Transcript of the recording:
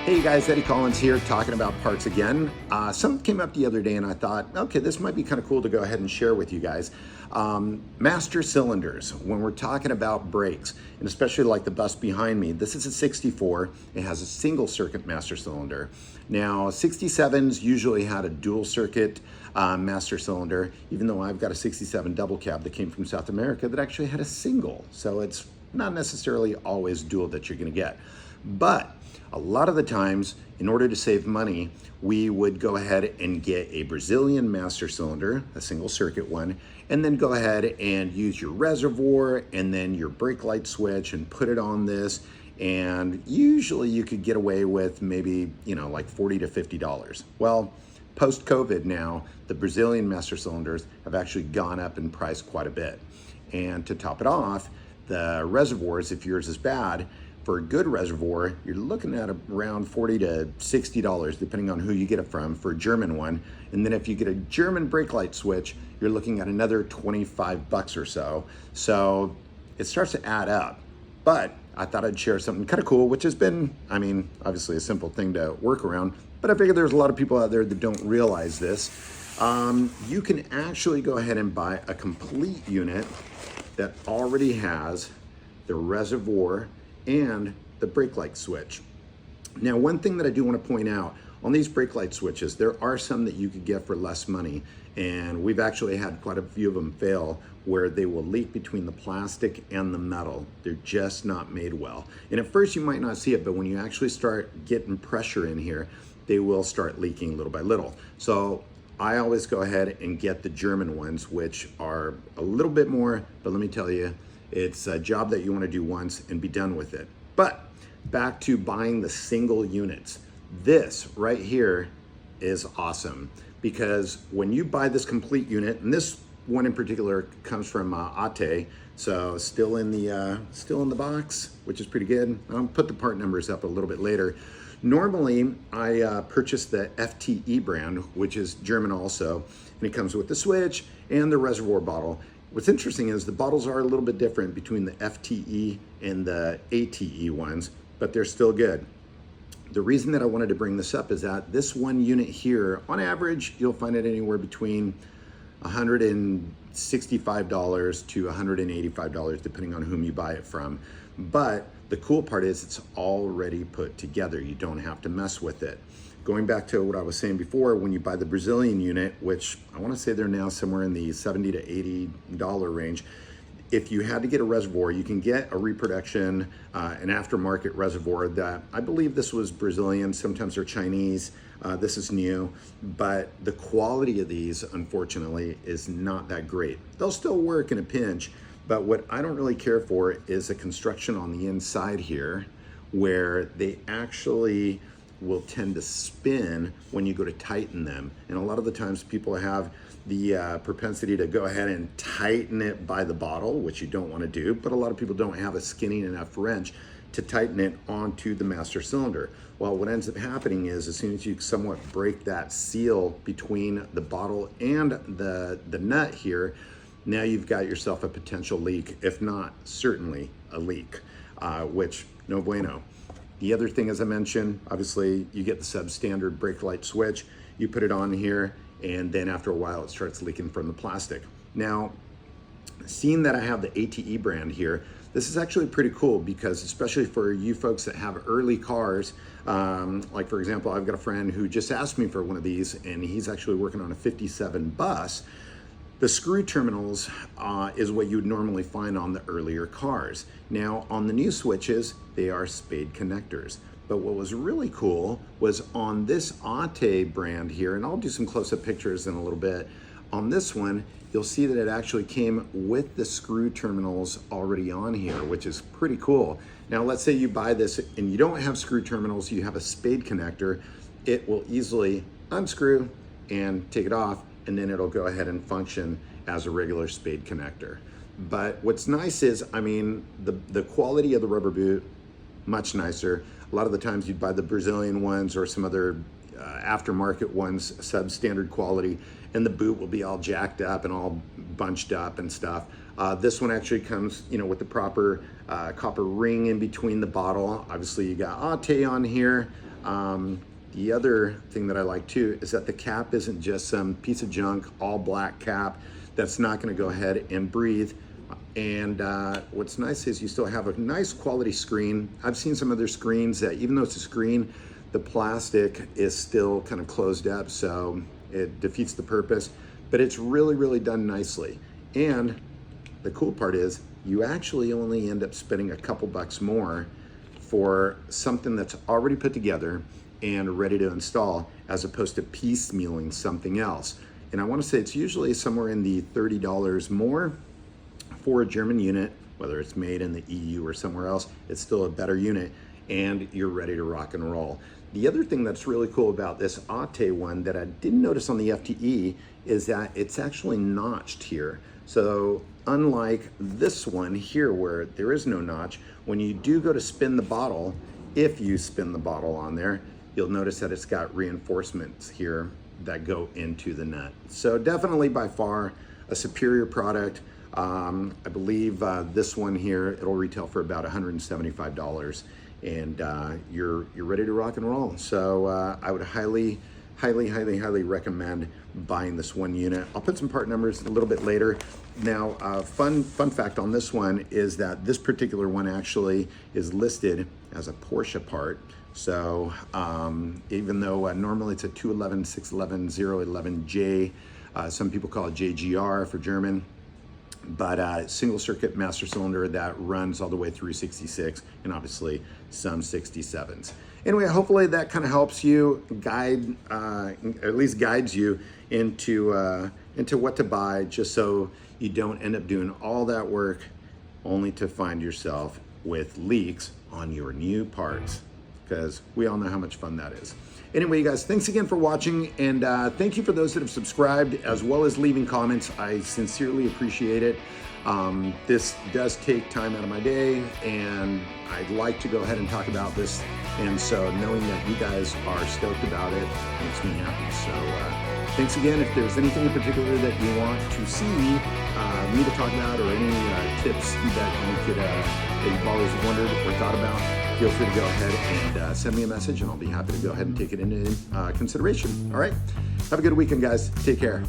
Hey guys, Eddie Collins here talking about parts again. Something came up the other day and I thought, okay, this might be kind of cool to go ahead and share with you guys. Master cylinders, when we're talking about brakes, and especially like the bus behind me, this is a 64. It has a single circuit master cylinder. Now, 67s usually had a dual circuit master cylinder, even though I've got a 67 double cab that came from South America that actually had a single. So it's not necessarily always dual that you're gonna get. But a lot of the times, in order to save money, we would go ahead and get a Brazilian master cylinder, a single circuit one, and then go ahead and use your reservoir and then your brake light switch and put it on this. And usually you could get away with maybe, like $40 to $50. Well, post-COVID now, the Brazilian master cylinders have actually gone up in price quite a bit. And to top it off, the reservoirs, if yours is bad, for a good reservoir, you're looking at around $40 to $60, depending on who you get it from, for a German one. And then if you get a German brake light switch, you're looking at another 25 bucks or so. So it starts to add up. But I thought I'd share something kind of cool, which has been, obviously a simple thing to work around, but I figure there's a lot of people out there that don't realize this. You can actually go ahead and buy a complete unit that already has the reservoir and the brake light switch. Now, one thing that I do want to point out, on these brake light switches, there are some that you could get for less money, and we've actually had quite a few of them fail where they will leak between the plastic and the metal. They're just not made well. And at first you might not see it, but when you actually start getting pressure in here, they will start leaking little by little. So I always go ahead and get the German ones, which are a little bit more, but let me tell you, it's a job that you want to do once and be done with it. But back to buying the single units. This right here is awesome because when you buy this complete unit, and this one in particular comes from ATE, so still in the box, which is pretty good. I'll put the part numbers up a little bit later. Normally, I purchase the FTE brand, which is German also, and it comes with the switch and the reservoir bottle. What's interesting is the bottles are a little bit different between the FTE and the ATE ones, but they're still good. The reason that I wanted to bring this up is that this one unit here, on average, you'll find it anywhere between $165 to $185, depending on whom you buy it from. But the cool part is it's already put together. You don't have to mess with it. Going back to what I was saying before, when you buy the Brazilian unit, which I want to say they're now somewhere in the $70 to $80 range, if you had to get a reservoir, you can get a reproduction, an aftermarket reservoir that I believe this was Brazilian, sometimes they're Chinese, this is new, but the quality of these, unfortunately, is not that great. They'll still work in a pinch, but what I don't really care for is the construction on the inside here, where they actually will tend to spin when you go to tighten them. And a lot of the times people have the propensity to go ahead and tighten it by the bottle, which you don't want to do, but a lot of people don't have a skinny enough wrench to tighten it onto the master cylinder. Well, what ends up happening is as soon as you somewhat break that seal between the bottle and the nut here, now you've got yourself a potential leak, if not certainly a leak, which no bueno. The other thing, as I mentioned, obviously you get the substandard brake light switch, you put it on here, and then after a while it starts leaking from the plastic. Now, seeing that I have the ATE brand here, this is actually pretty cool because especially for you folks that have early cars, like for example, I've got a friend who just asked me for one of these and he's actually working on a 57 bus. The screw terminals is what you would normally find on the earlier cars. Now on the new switches, they are spade connectors. But what was really cool was on this ATE brand here, and I'll do some close-up pictures in a little bit. On this one, you'll see that it actually came with the screw terminals already on here, which is pretty cool. Now let's say you buy this and you don't have screw terminals, you have a spade connector, it will easily unscrew and take it off, and then it'll go ahead and function as a regular spade connector. But what's nice is, the quality of the rubber boot, much nicer. A lot of the times you'd buy the Brazilian ones or some other aftermarket ones, substandard quality, and the boot will be all jacked up and all bunched up and stuff. This one actually comes, with the proper copper ring in between the bottle. Obviously you got ATE on here. The other thing that I like too is that the cap isn't just some piece of junk, all black cap that's not going to go ahead and breathe. And what's nice is you still have a nice quality screen. I've seen some other screens that even though it's a screen, the plastic is still kind of closed up, so it defeats the purpose, but it's really, really done nicely. And the cool part is you actually only end up spending a couple bucks more for something that's already put together and ready to install, as opposed to piecemealing something else. And I want to say it's usually somewhere in the $30 more for a German unit, whether it's made in the EU or somewhere else. It's still a better unit, and you're ready to rock and roll. The other thing that's really cool about this ATE one that I didn't notice on the FTE is that it's actually notched here. So unlike this one here where there is no notch, when you do go to spin the bottle, if you spin the bottle on there, you'll notice that it's got reinforcements here that go into the nut. So definitely by far a superior product. I believe this one here, it'll retail for about $175, and you're ready to rock and roll. So I would highly recommend buying this one unit. I'll put some part numbers a little bit later. Now, fun fact on this one is that this particular one actually is listed as a Porsche part. So even though normally it's a 211, 611, 011J, some people call it JGR for German, but single circuit master cylinder that runs all the way through 66 and obviously some 67s. Anyway, hopefully that kind of helps you guide, at least guides you into what to buy, just so you don't end up doing all that work only to find yourself with leaks on your new parts, because we all know how much fun that is. Anyway, you guys, thanks again for watching, and thank you for those that have subscribed as well as leaving comments. I sincerely appreciate it. This does take time out of my day, and I'd like to go ahead and talk about this, and so knowing that you guys are stoked about it makes me happy. So thanks again. If there's anything in particular that you want to see me to talk about, or any tips that you could that you've always wondered or thought about, feel free to go ahead and send me a message, and I'll be happy to go ahead and take it into consideration. All right, have a good weekend, guys. Take care.